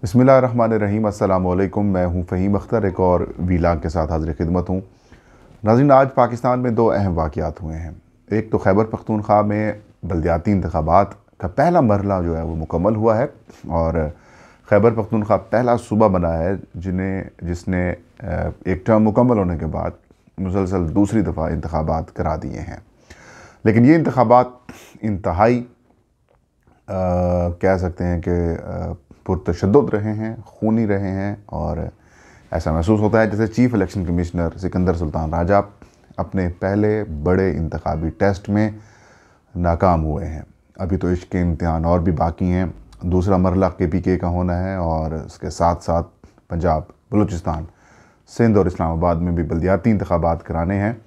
बिस्मिल्लाहिर्रहमानिर्रहीम। अस्सलाम वालेकुम। मैं हूं फ़हीम अख्तर, एक और वीलाग के साथ हाज़िर खिदमत हूं। नाज़रीन, आज पाकिस्तान में दो अहम वाक़यात हुए हैं। एक तो खैबर पख्तूनख्वा में बल्दियाती इंतखाबात का पहला मरहला जो है वो मुकम्मल हुआ है और खैबर पख्तूनख्वा पहला सूबा बना है जिसने एक टर्म मुकम्मल होने के बाद मुसलसल दूसरी दफ़ा इंतखाबात करा दिए हैं। लेकिन ये इंतखाबात इंतहाई कह सकते हैं कि पुरतशद्दुद रहे हैं, खूनी रहे हैं और ऐसा महसूस होता है जैसे chief election commissioner Sikandar Sultan Raja अपने पहले बड़े इंतखाबी टेस्ट में नाकाम हुए हैं। अभी तो इसके इम्तिहान और भी बाकी हैं। दूसरा मरहला KPK का होना है और इसके साथ साथ पंजाब, बलूचिस्तान, सिंध और इस्लामाबाद में भी बल्दियाती इंतखाबात कराने हैं।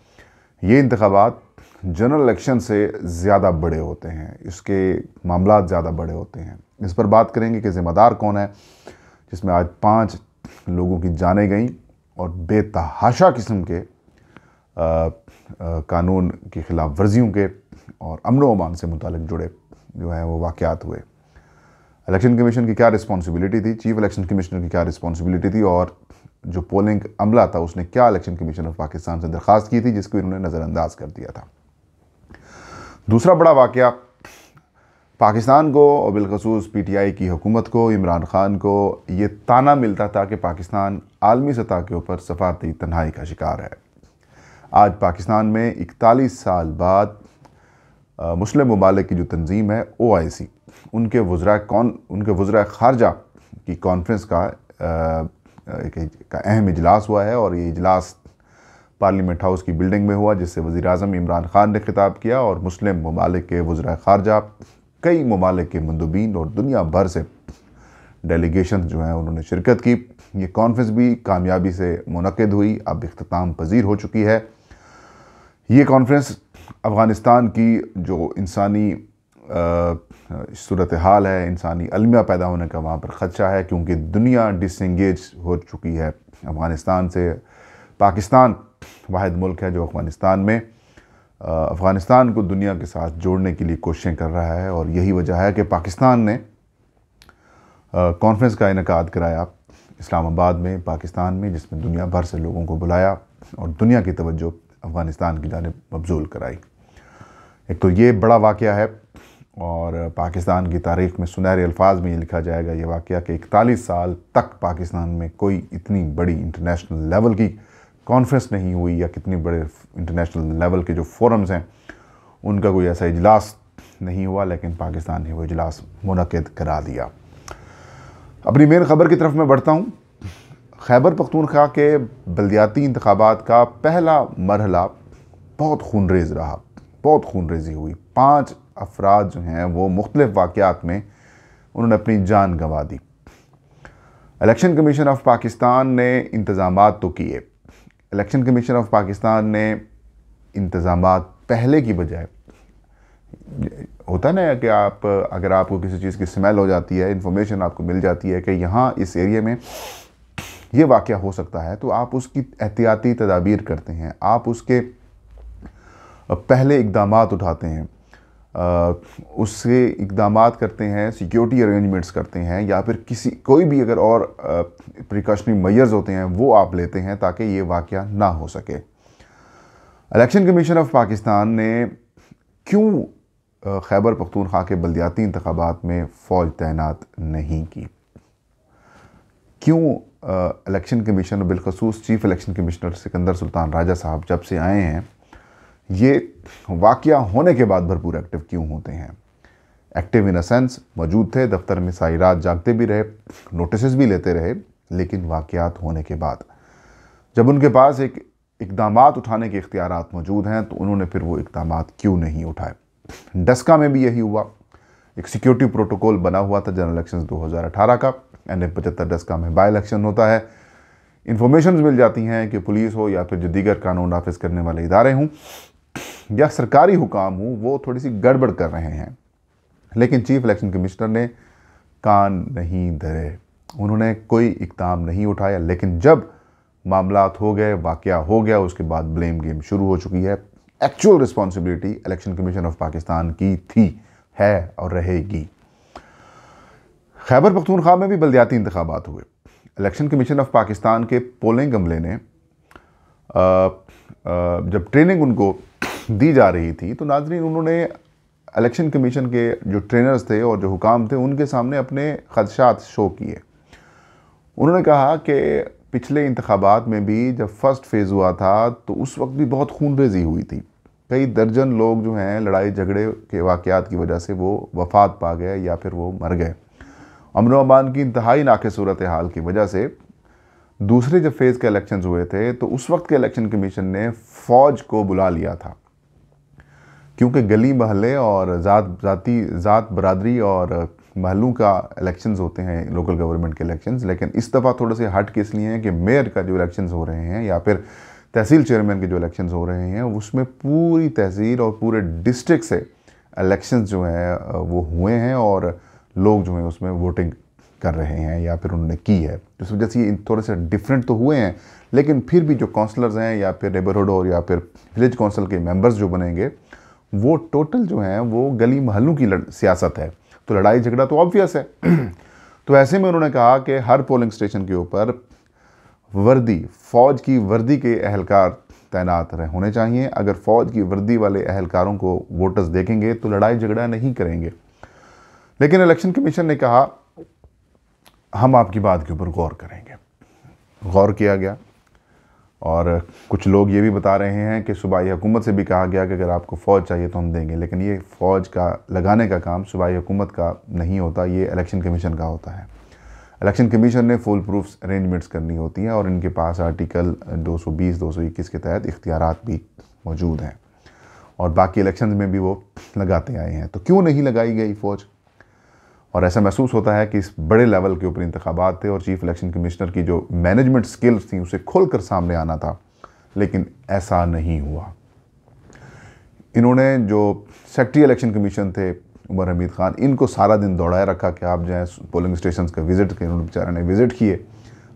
ये इंतखाबात जनरल इलेक्शन से ज़्यादा बड़े होते हैं, इसके मामलात ज़्यादा बड़े होते हैं। इस पर बात करेंगे कि ज़िम्मेदार कौन है, जिसमें आज 5 लोगों की जानें गई और बेतहाशा किस्म के कानून की खिलाफ वर्जियों के और अमन व अमान से मुतालिक जुड़े जो है वो वाक़यात हुए। इलेक्शन कमीशन की क्या रिस्पॉन्सिबिलिटी थी, चीफ इलेक्शन कमिश्नर की क्या रिस्पॉन्सिबिलिटी थी और जो पोलिंग अमला था उसने क्या इलेक्शन कमीशन ऑफ पाकिस्तान से दरख्वास्त की थी जिसको इन्होंने नज़रअंदाज कर दिया था। दूसरा बड़ा वाक़या, पाकिस्तान को और बिलखसूस PTI की हुकूमत को, इमरान ख़ान को ये ताना मिलता था कि पाकिस्तान आलमी सतह के ऊपर सफ़ारती तन्हाई का शिकार है। आज पाकिस्तान में 41 साल बाद मुस्लिम ममालिक की जो तंजीम है OIC, उनके वज़रा ख़ारजा की कॉन्फ्रेंस का अहम इजलास हुआ है और ये इजलास पार्लियामेंट हाउस की बिल्डिंग में हुआ, जिससे वज़ीर-ए-आज़म इमरान ख़ान ने खिताब किया और मुस्लिम ममालिक के वज़रा ख़ारजा, कई ममालिक के मंदूबीन और दुनिया भर से डेलीगेशन जो हैं उन्होंने शिरकत की। ये कॉन्फ्रेंस भी कामयाबी से मुनक़िद हुई, अब इख्तिताम पजीर हो चुकी है। ये कॉन्फ्रेंस अफ़गानिस्तान की जो इंसानी सूरत हाल है, इंसानी अलमिया पैदा होने का वहाँ पर ख़दशा है, क्योंकि दुनिया डिसएंगेज हो चुकी है अफ़गानिस्तान से। पाकिस्तान वाहिद मुल्क है जो अफ़गानिस्तान को दुनिया के साथ जोड़ने के लिए कोशिशें कर रहा है और यही वजह है कि पाकिस्तान ने कॉन्फ्रेंस का इनेकाद कराया इस्लामाबाद में, पाकिस्तान में, जिसमें दुनिया भर से लोगों को बुलाया और दुनिया की तवज्जो अफ़गानिस्तान की जानिब मबज़ूल कराई। एक तो ये बड़ा वाक़या है और पाकिस्तान की तारीख़ में सुनहरे अल्फाज में ये लिखा जाएगा ये वाक़या कि 41 साल तक पाकिस्तान में कोई इतनी बड़ी इंटरनेशनल लेवल की कॉन्फ्रेंस नहीं हुई या कितने बड़े इंटरनेशनल लेवल के जो फोरम्स हैं उनका कोई ऐसा इजलास नहीं हुआ, लेकिन पाकिस्तान ने वो इजलास मुनक़िद करा दिया। अपनी मेन ख़बर की तरफ मैं बढ़ता हूँ। खैबर पख्तूनख्वा के बल्दियाती इंतखाबात का पहला मरहला बहुत खूनरेज़ रहा, बहुत खूनरेज़ी हुई। 5 अफराद जो हैं वो मुख्तलिफ़ वाक़यात में उन्होंने अपनी जान गंवा दी। इलेक्शन कमीशन ऑफ पाकिस्तान ने इंतज़ामात तो किए, इलेक्शन कमीशन ऑफ पाकिस्तान ने इंतज़ामात पहले की बजाय, होता है ना कि अगर आपको किसी चीज़ की स्मेल हो जाती है, इन्फॉर्मेशन आपको मिल जाती है कि यहाँ इस एरिया में ये वाक़या हो सकता है, तो आप उसकी एहतियाती तदाबीर करते हैं, आप उसके पहले इक़दामात उठाते हैं, उससे इक़दामात करते हैं, सिक्योरिटी अरेंजमेंट्स करते हैं या फिर कोई भी अगर और प्रिकॉशनरी मेजर्स होते हैं वो आप लेते हैं ताकि ये वाक़या ना हो सके। इलेक्शन कमीशन ऑफ पाकिस्तान ने क्यों खैबर पख्तूनख्वा के बल्दियाती इंतखाबात में फ़ौज तैनात नहीं की? क्यों इलेक्शन कमीशन और बिलखसूस chief election commissioner Sikandar Sultan Raja साहब जब से आए हैं ये वाक़या होने के बाद भरपूर एक्टिव क्यों होते हैं? एक्टिव इन अ सेंस मौजूद थे, दफ्तर में सारी रात जागते भी रहे, नोटिस भी लेते रहे, लेकिन वाक़यात होने के बाद जब उनके पास एक इक़दामात उठाने के इख्तियारात मौजूद हैं तो उन्होंने फिर वो इक़दामात क्यों नहीं उठाए? डस्का में भी यही हुआ। एक सिक्योरिटी प्रोटोकॉल बना हुआ था जनरल इलेक्शन 2018 का, NF-75 डस्का में बाई इलेक्शन होता है। इंफॉर्मेशन मिल जाती हैं कि पुलिस हो या फिर जो दीगर कानून नाफिज करने वाले इदारे हों या सरकारी हुकाम हो वो थोड़ी सी गड़बड़ कर रहे हैं, लेकिन चीफ इलेक्शन कमिश्नर ने कान नहीं धरे, उन्होंने कोई इक़दाम नहीं उठाया। लेकिन जब मामलात हो गए, वाक़या हो गया, उसके बाद ब्लेम गेम शुरू हो चुकी है। Actual responsibility election commission of Pakistan की थी, है और रहेगी। खैबर पख्तूनख्वा में भी बल्दियाती इंतखाबात हुए। इलेक्शन कमीशन ऑफ पाकिस्तान के पोलिंग अमले ने जब ट्रेनिंग उनको दी जा रही थी तो नाज़रीन उन्होंने इलेक्शन कमीशन के जो ट्रेनर्स थे और जो हुकाम थे उनके सामने अपने खदशात शो किए। उन्होंने कहा कि पिछले इंतखाबात में भी जब फर्स्ट फेज़ हुआ था तो उस वक्त भी बहुत खूनरेजी हुई थी। कई दर्जन लोग जो हैं लड़ाई झगड़े के वाक़यात की वजह से वो वफ़ात पा गए या फिर वो मर गए। अमन व अमान की इंतहाई नाक़िस सूरत हाल की वजह से दूसरे जब फेज़ के इलेक्शंस हुए थे तो उस वक्त के इलेक्शन कमीशन ने फ़ौज को बुला लिया था, क्योंकि गली महल्ले और ज़ात बरादरी और महलों का इलेक्शंस होते हैं लोकल गवर्नमेंट के इलेक्शंस। लेकिन इस दफ़ा थोड़े से हट के इसलिए हैं कि मेयर का जो इलेक्शंस हो रहे हैं या फिर तहसील चेयरमैन के जो इलेक्शंस हो रहे हैं उसमें पूरी तहसील और पूरे डिस्ट्रिक्ट से इलेक्शंस जो हैं वो हुए हैं और लोग जो हैं उसमें वोटिंग कर रहे हैं या फिर उन्होंने की है। इस वजह से ये थोड़े से डिफरेंट तो हुए हैं, लेकिन फिर भी जो काउंसलर्स हैं या फिर नेबरहुड और या फिर विलेज काउंसिल के मेंबर्स जो बनेंगे वो टोटल जो हैं वो गली महलों की सियासत है, तो लड़ाई झगड़ा तो ऑब्वियस है। तो ऐसे में उन्होंने कहा कि हर पोलिंग स्टेशन के ऊपर फ़ौज की वर्दी के अहलकार तैनात होने चाहिए। अगर फ़ौज की वर्दी वाले अहलकारों को वोटर्स देखेंगे तो लड़ाई झगड़ा नहीं करेंगे। लेकिन इलेक्शन कमीशन ने कहा हम आपकी बात के ऊपर गौर करेंगे। गौर किया गया और कुछ लोग ये भी बता रहे हैं कि सूबाई हुकूमत से भी कहा गया कि अगर आपको फ़ौज चाहिए तो हम देंगे, लेकिन ये फ़ौज का लगाने का काम सूबाई हुकूमत का नहीं होता, ये इलेक्शन कमीशन का होता है। इलेक्शन कमीशन ने फुल प्रूफ अरेंजमेंट्स करनी होती हैं और इनके पास आर्टिकल 220-221 के तहत इख्तियारात भी मौजूद हैं और बाकी इलेक्शन में भी वो लगाते आए हैं। तो क्यों नहीं लगाई गई फ़ौज? और ऐसा महसूस होता है कि इस बड़े लेवल के ऊपर इंतखाबात थे और चीफ इलेक्शन कमिश्नर की जो मैनेजमेंट स्किल्स थी उसे खोलकर सामने आना था, लेकिन ऐसा नहीं हुआ। इन्होंने जो सेक्रेटरी इलेक्शन कमीशन थे उमर हमीद ख़ान, इनको सारा दिन दौड़ाए रखा कि आप जाएँ पोलिंग स्टेशन का विज़िट करें। उन्होंने बेचारे ने विज़िट किए,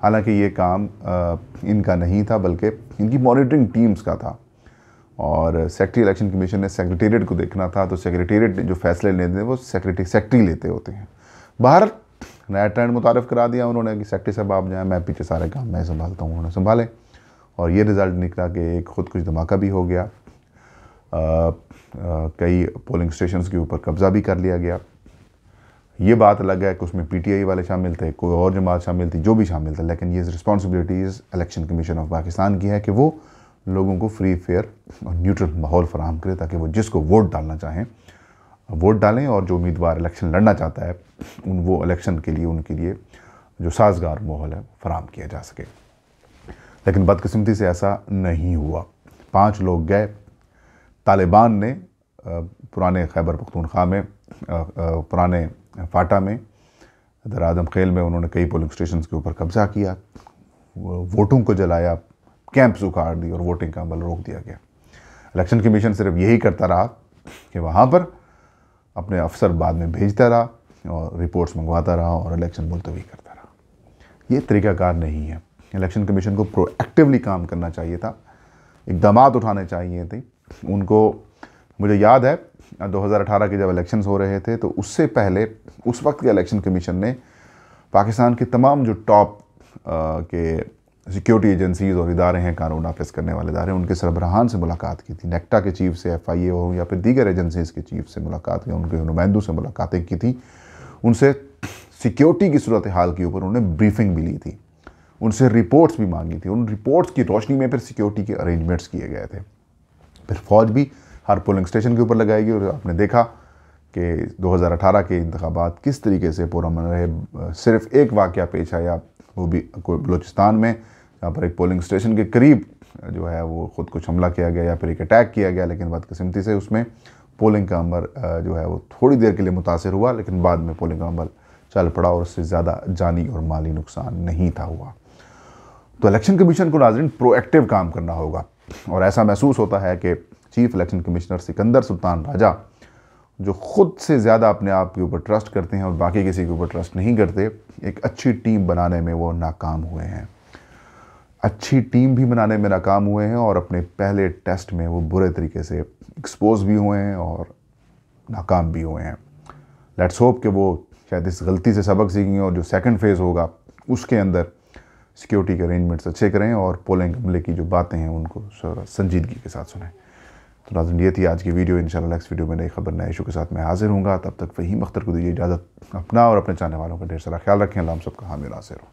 हालांकि ये काम इनका नहीं था बल्कि इनकी मॉनिटरिंग टीम्स का था और सेक्रेटरी इलेक्शन कमीशन ने सेक्रेटेरिएट को देखना था, तो सेक्रेटेरिएट जो फैसले लेते हैं वो सेक्रेटरी लेते होते हैं। बाहर नया ट्रेंड मुतारफ़ करा दिया उन्होंने कि सेक्रेटरी साहब आप जाएँ, मैं पीछे सारे काम मैं संभालता हूँ। उन्होंने संभाले और ये रिज़ल्ट निकला कि एक खुद कुछ धमाका भी हो गया। कई पोलिंग स्टेशंस के ऊपर कब्ज़ा भी कर लिया गया। ये बात अलग है कि उसमें पीटीआई वाले शामिल थे, कोई और जमात शामिल थी, जो भी शामिल था, लेकिन ये responsibilities election commission of Pakistan की है कि वो लोगों को फ्री फेयर और न्यूट्रल माहौल फराहम करे ताकि वो जिसको वोट डालना चाहें वोट डालें और जो उम्मीदवार इलेक्शन लड़ना चाहता है वो इलेक्शन के लिए उनके लिए जो साजगार माहौल है फराहम किया जा सके। लेकिन बदकिस्मती से ऐसा नहीं हुआ। 5 लोग गए। तालिबान ने पुराने खैबर पख्तूनख्वा में पुराने फाटा में दर आदम खेल में उन्होंने कई पोलिंग स्टेशन के ऊपर कब्ज़ा किया, वोटों को जलाया, कैंप्स उखाड़ दी और वोटिंग का अमल रोक दिया गया। इलेक्शन कमीशन सिर्फ यही करता रहा कि वहाँ पर अपने अफसर बाद में भेजता रहा और रिपोर्ट्स मंगवाता रहा और इलेक्शन मुलतवी करता रहा। ये तरीक़ाकार नहीं है। इलेक्शन कमीशन को प्रोएक्टिवली काम करना चाहिए था, इक़दामात उठाने चाहिए थे उनको। मुझे याद है 2018 के जब इलेक्शंस हो रहे थे तो उससे पहले उस वक्त के इलेक्शन कमीशन ने पाकिस्तान के तमाम जो टॉप के सिक्योरिटी एजेंसीज़ और इदारे हैं, कानून नाफिज करने वाले इदारे, उनके सरबराहान से मुलाकात की थी। नेक्टा के चीफ से, FIA हो या फिर दीगर एजेंसीज़ के चीफ से मुलाकात की, उनके नुमाइंदों से मुलाकातें की थी। उनसे सिक्योरिटी की सूरत हाल के ऊपर उन्होंने ब्रीफिंग भी ली थी, उनसे रिपोर्ट्स भी मांगी थी। उन रिपोर्ट्स की रोशनी में फिर सिक्योरिटी के अरेंजमेंट्स किए गए थे। फिर फ़ौज भी हर पोलिंग स्टेशन के ऊपर लगाएगी और आपने देखा कि 2018 के इंतखाबात किस तरीके से पुरअमन रहे। सिर्फ एक वाक़या पेश आया, वो भी बलूचिस्तान में, जहाँ पर एक पोलिंग स्टेशन के करीब जो है वो ख़ुद कुछ हमला किया गया या फिर एक अटैक किया गया, लेकिन बदकिस्मती से उसमें पोलिंग का अमल जो है वो थोड़ी देर के लिए मुतासर हुआ, लेकिन बाद में पोलिंग का अमल चल पड़ा और उससे ज़्यादा जानी और माली नुकसान नहीं था हुआ। तो इलेक्शन कमीशन को नाज़रीन प्रोएक्टिव काम करना होगा और ऐसा महसूस होता है कि chief election commissioner Sikandar Sultan Raja, जो ख़ुद से ज़्यादा अपने आप के ऊपर ट्रस्ट करते हैं और बाकी किसी के ऊपर ट्रस्ट नहीं करते, एक अच्छी टीम बनाने में वो नाकाम हुए हैं। अच्छी टीम भी बनाने में नाकाम हुए हैं और अपने पहले टेस्ट में वो बुरे तरीके से एक्सपोज भी हुए हैं और नाकाम भी हुए हैं। लेट्स होप कि वो शायद इस गलती से सबक सीखेंगे और जो सेकंड फेज़ होगा उसके अंदर सिक्योरिटी के अरेंजमेंट्स अच्छे करें और पोलिंग अमले की जो बातें हैं उनको संजीदगी के साथ सुनें। तो नाज़रीन, ये थी आज की वीडियो। इंशाल्लाह नेक्स्ट वीडियो में नई खबर नए इशू के साथ मैं हाजिर हूँगा। तब तक फ़हीम अख्तर को दीजिए इजाज़त। अपना और अपने चाहने वालों का ढेर सारा ख्याल रखें। अल्लाह हम सबका हामी नासिर हो।